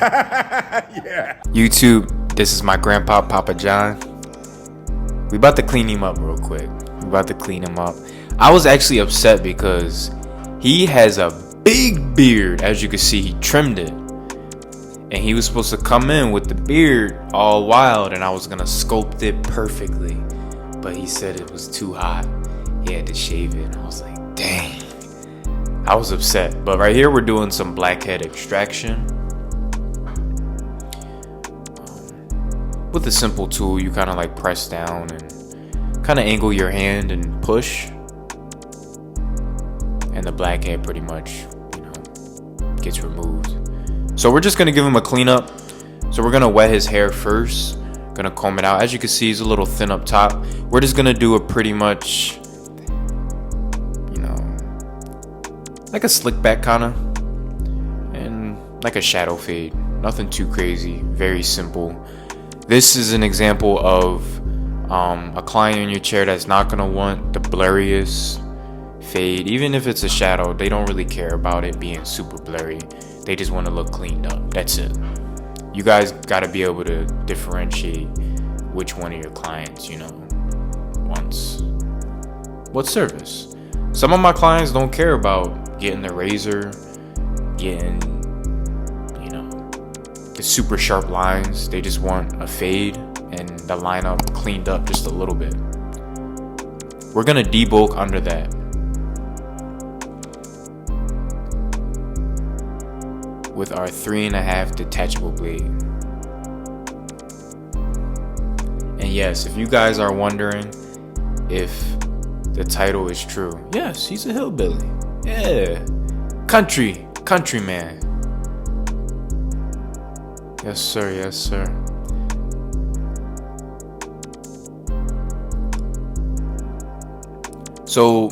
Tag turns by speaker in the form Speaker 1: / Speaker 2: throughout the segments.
Speaker 1: Yeah. YouTube, this is my grandpa, Papa John. We about to clean him up real quick. I was actually upset because he has a big beard. As you can see, he trimmed it. And he was supposed to come in with the beard all wild, and I was gonna sculpt it perfectly. But he said it was too hot. He had to shave it. And I was like, dang. I was upset. But right here, we're doing some blackhead extraction. With a simple tool, you kind of like press down and kind of angle your hand and push. And the blackhead pretty much, gets removed. So we're just gonna give him a cleanup. So we're gonna wet his hair first. Gonna comb it out. As you can see, he's a little thin up top. We're just gonna do a pretty much, like a slick back kinda, and like a shadow fade. Nothing too crazy. Very simple. This is an example of a client in your chair that's not gonna want the blurriest fade. Even if it's a shadow, they don't really care about it being super blurry. They just want to look cleaned up. That's it. You guys got to be able to differentiate which one of your clients, wants what service. Some of my clients don't care about getting the razor, getting, the super sharp lines. They just want a fade and the lineup cleaned up just a little bit. We're going to debulk under that. With our 3.5 detachable blade. And yes, if you guys are wondering if the title is true, yes, he's a hillbilly. Yeah, countryman. Yes sir. So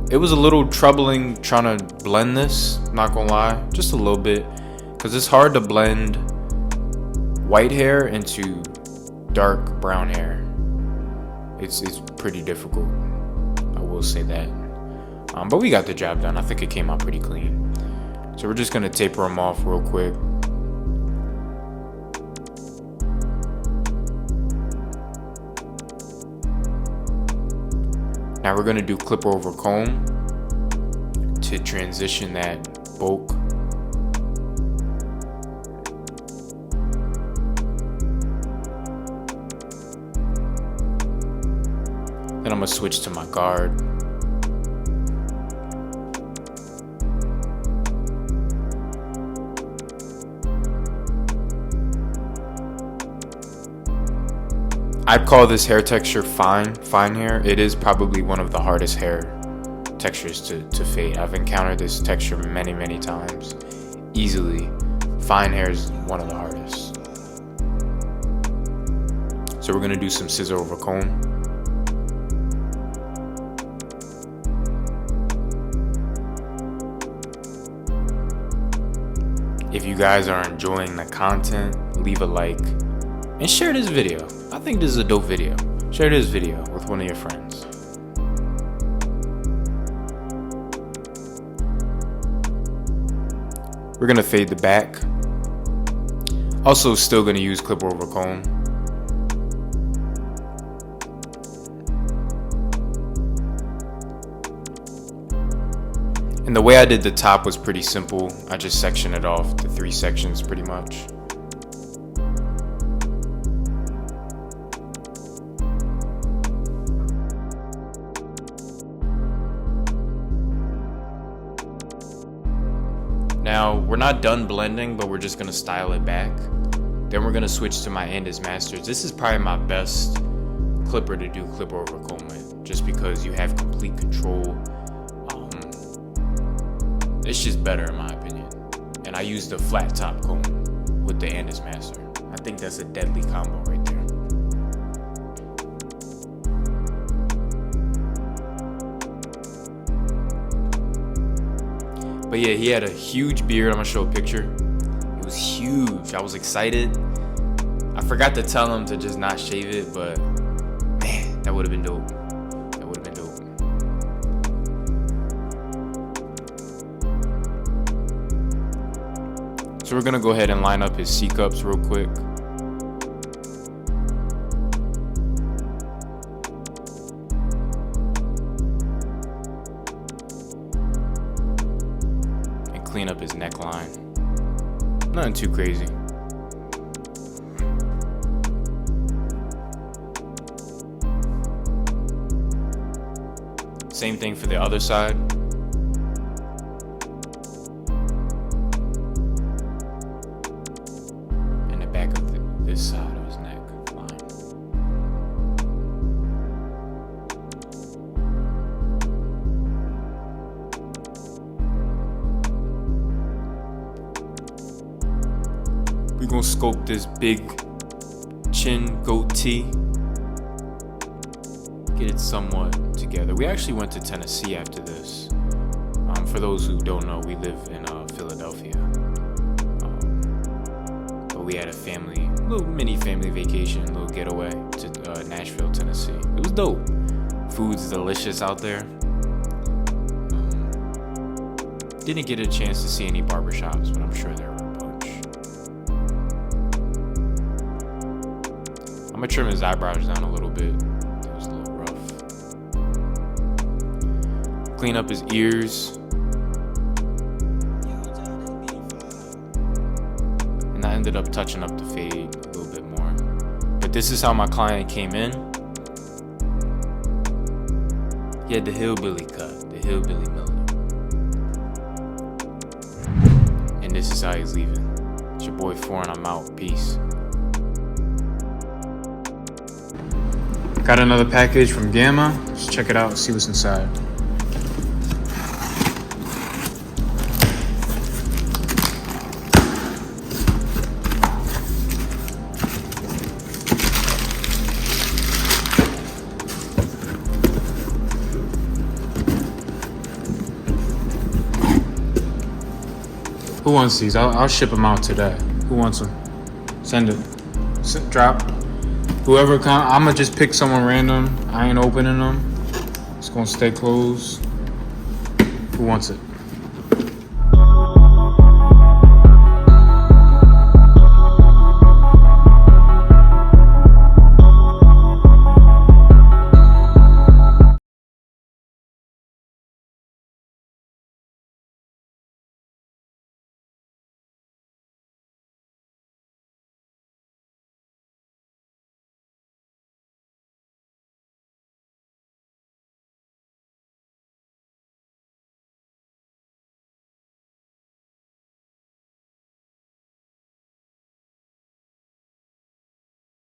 Speaker 1: it was a little troubling trying to blend this, not gonna lie, just a little bit, because it's hard to blend white hair into dark brown hair. It's pretty difficult, I will say that. But we got the job done. I think it came out pretty clean. So we're just gonna taper them off real quick. Now we're going to do clipper over comb to transition that bulk. Then I'm going to switch to my guard. I'd call this hair texture fine hair. It is probably one of the hardest hair textures to fade. I've encountered this texture many times. Easily, fine hair is one of the hardest. So we're gonna do some scissor over comb. If you guys are enjoying the content, leave a like and share this video. I think this is a dope video. Share this video with one of your friends. We're gonna fade the back. Also still gonna use clipper over comb. And the way I did the top was pretty simple. I just sectioned it off to 3 sections pretty much. Now, we're not done blending, but we're just gonna style it back. Then we're gonna switch to my Andis Masters. This is probably my best clipper to do clipper over comb with, just because you have complete control. It's just better in my opinion. And I use the flat top comb with the Andis Master. I think that's a deadly combo right there. But yeah, he had a huge beard. I'm gonna show a picture. It was huge. I was excited. I forgot to tell him to just not shave it, but man, that would have been dope. That would have been dope. So we're gonna go ahead and line up his C cups real quick. And clean up his neckline. Nothing too crazy. Same thing for the other side. And the back of this side of his neck line. We're gonna sculpt this big chin goatee. Get it somewhat together. We actually went to Tennessee after this. For those who don't know, we live in Philadelphia. But we had a little mini family vacation, little getaway to Nashville, Tennessee. It was dope. Food's delicious out there. Didn't get a chance to see any barbershops, but I'm sure there were a bunch. I'm gonna trim his eyebrows down a little bit. It was a little rough. Clean up his ears. And I ended up touching up the fade a little bit more. But this is how my client came in. He had the hillbilly cut, the hillbilly million. And this is how he's leaving. It's your boy Foreign, I'm out. Peace. Got another package from Gamma. Let's check it out and see what's inside. Who wants these? I'll ship them out today. Who wants them? Send it. Drop. Whoever comes, I'ma just pick someone random. I ain't opening them. It's gonna stay closed. Who wants it?